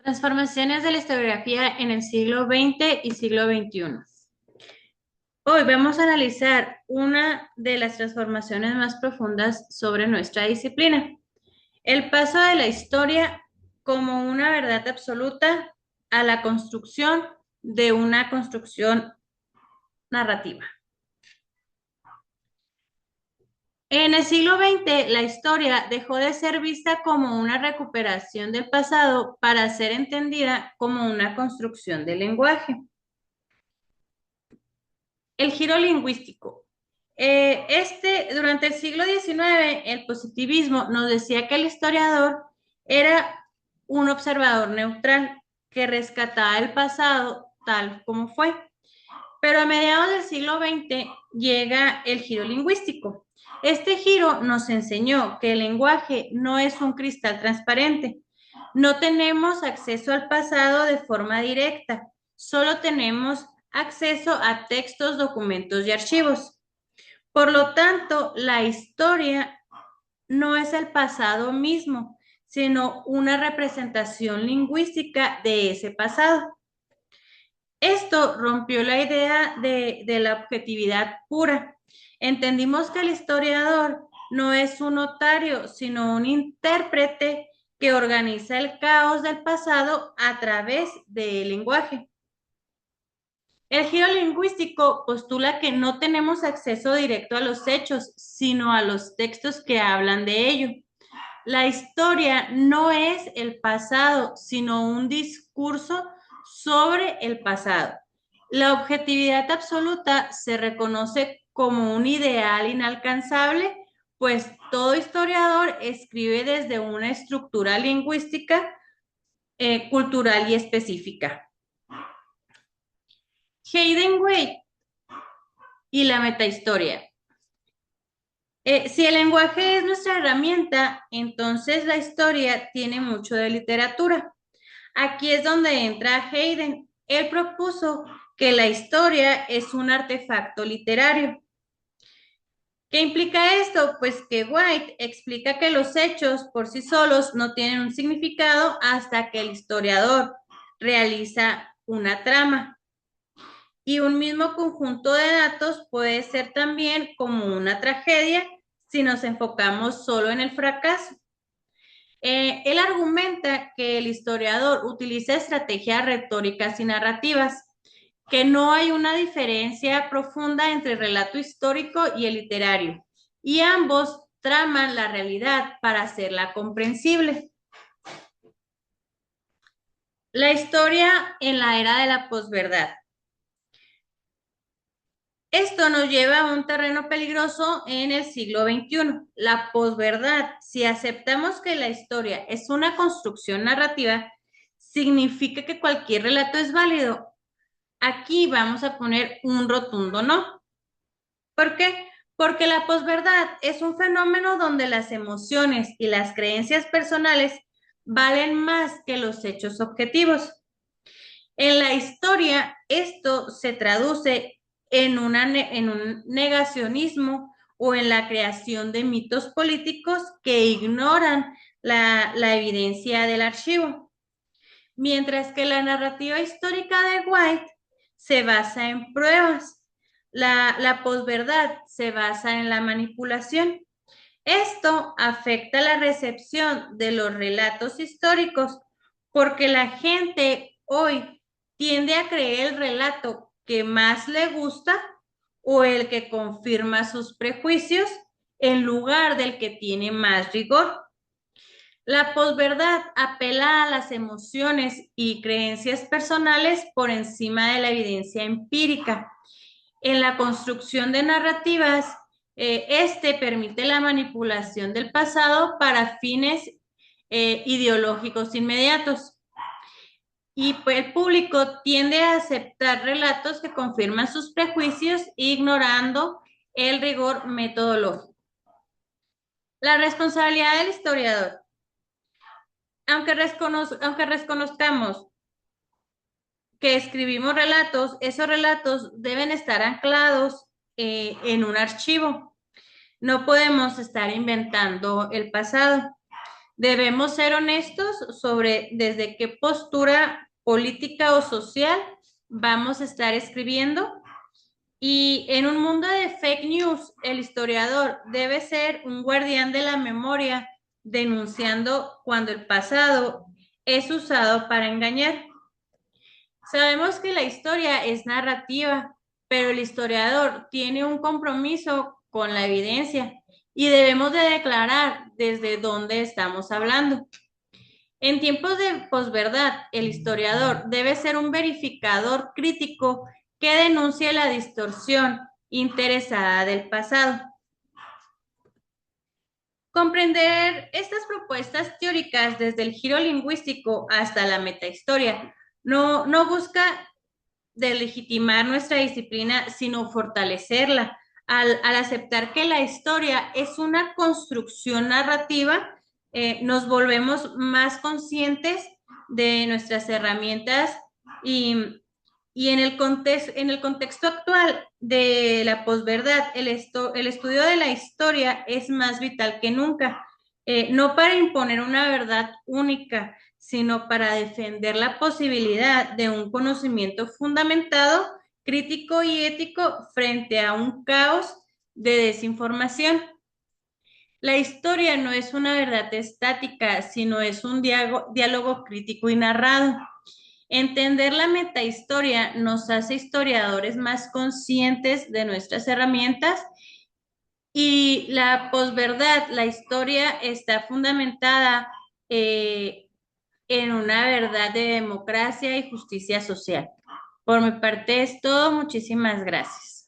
Transformaciones de la historiografía en el siglo XX y siglo XXI. Hoy vamos a analizar una de las transformaciones más profundas sobre nuestra disciplina, el paso de la historia como una verdad absoluta a la construcción de una construcción narrativa. En el siglo XX, la historia dejó de ser vista como una recuperación del pasado para ser entendida como una construcción del lenguaje. El giro lingüístico. Durante el siglo XIX, el positivismo nos decía que el historiador era un observador neutral que rescataba el pasado tal como fue. Pero a mediados del siglo XX llega el giro lingüístico. Este giro nos enseñó que el lenguaje no es un cristal transparente. No tenemos acceso al pasado de forma directa, solo tenemos acceso a textos, documentos y archivos. Por lo tanto, la historia no es el pasado mismo, sino una representación lingüística de ese pasado. Esto rompió la idea de la objetividad pura. Entendimos que el historiador no es un notario, sino un intérprete que organiza el caos del pasado a través del lenguaje. El giro lingüístico postula que no tenemos acceso directo a los hechos, sino a los textos que hablan de ello. La historia no es el pasado, sino un discurso sobre el pasado. La objetividad absoluta se reconoce como un ideal inalcanzable, pues todo historiador escribe desde una estructura lingüística, cultural y específica. Hayden White y la metahistoria. Si el lenguaje es nuestra herramienta, entonces la historia tiene mucho de literatura. Aquí es donde entra Hayden. Él propuso que la historia es un artefacto literario. ¿Qué implica esto? Pues que White explica que los hechos por sí solos no tienen un significado hasta que el historiador realiza una trama. Y un mismo conjunto de datos puede ser también como una tragedia si nos enfocamos solo en el fracaso. Él argumenta que el historiador utiliza estrategias retóricas y narrativas, que no hay una diferencia profunda entre el relato histórico y el literario, y ambos traman la realidad para hacerla comprensible. La historia en la era de la posverdad. Esto nos lleva a un terreno peligroso en el siglo XXI, la posverdad. Si aceptamos que la historia es una construcción narrativa, significa que cualquier relato es válido. Aquí vamos a poner un rotundo no. ¿Por qué? Porque la posverdad es un fenómeno donde las emociones y las creencias personales valen más que los hechos objetivos. En la historia, esto se traduce en un negacionismo o en la creación de mitos políticos que ignoran la evidencia del archivo. Mientras que la narrativa histórica de White se basa en pruebas, la posverdad se basa en la manipulación. Esto afecta la recepción de los relatos históricos porque la gente hoy tiende a creer el relato que más le gusta o el que confirma sus prejuicios en lugar del que tiene más rigor. La posverdad apela a las emociones y creencias personales por encima de la evidencia empírica. En la construcción de narrativas, este permite la manipulación del pasado para fines ideológicos inmediatos. Y pues, el público tiende a aceptar relatos que confirman sus prejuicios, ignorando el rigor metodológico. La responsabilidad del historiador. Aunque reconozcamos que escribimos relatos, esos relatos deben estar anclados en un archivo. No podemos estar inventando el pasado. Debemos ser honestos sobre desde qué postura política o social vamos a estar escribiendo. Y en un mundo de fake news, el historiador debe ser un guardián de la memoria, denunciando cuando el pasado es usado para engañar. Sabemos que la historia es narrativa, pero el historiador tiene un compromiso con la evidencia y debemos de declarar desde dónde estamos hablando. En tiempos de posverdad, el historiador debe ser un verificador crítico que denuncie la distorsión interesada del pasado. Comprender estas propuestas teóricas desde el giro lingüístico hasta la metahistoria no busca delegitimar nuestra disciplina, sino fortalecerla al aceptar que la historia es una construcción narrativa. Nos volvemos más conscientes de nuestras herramientas y, y en el contexto actual de la posverdad, el estudio de la historia es más vital que nunca, no para imponer una verdad única, sino para defender la posibilidad de un conocimiento fundamentado, crítico y ético frente a un caos de desinformación. La historia no es una verdad estática, sino es un diálogo crítico y narrado. Entender la metahistoria nos hace historiadores más conscientes de nuestras herramientas y la posverdad, la historia está fundamentada en una verdad de democracia y justicia social. Por mi parte es todo. Muchísimas gracias.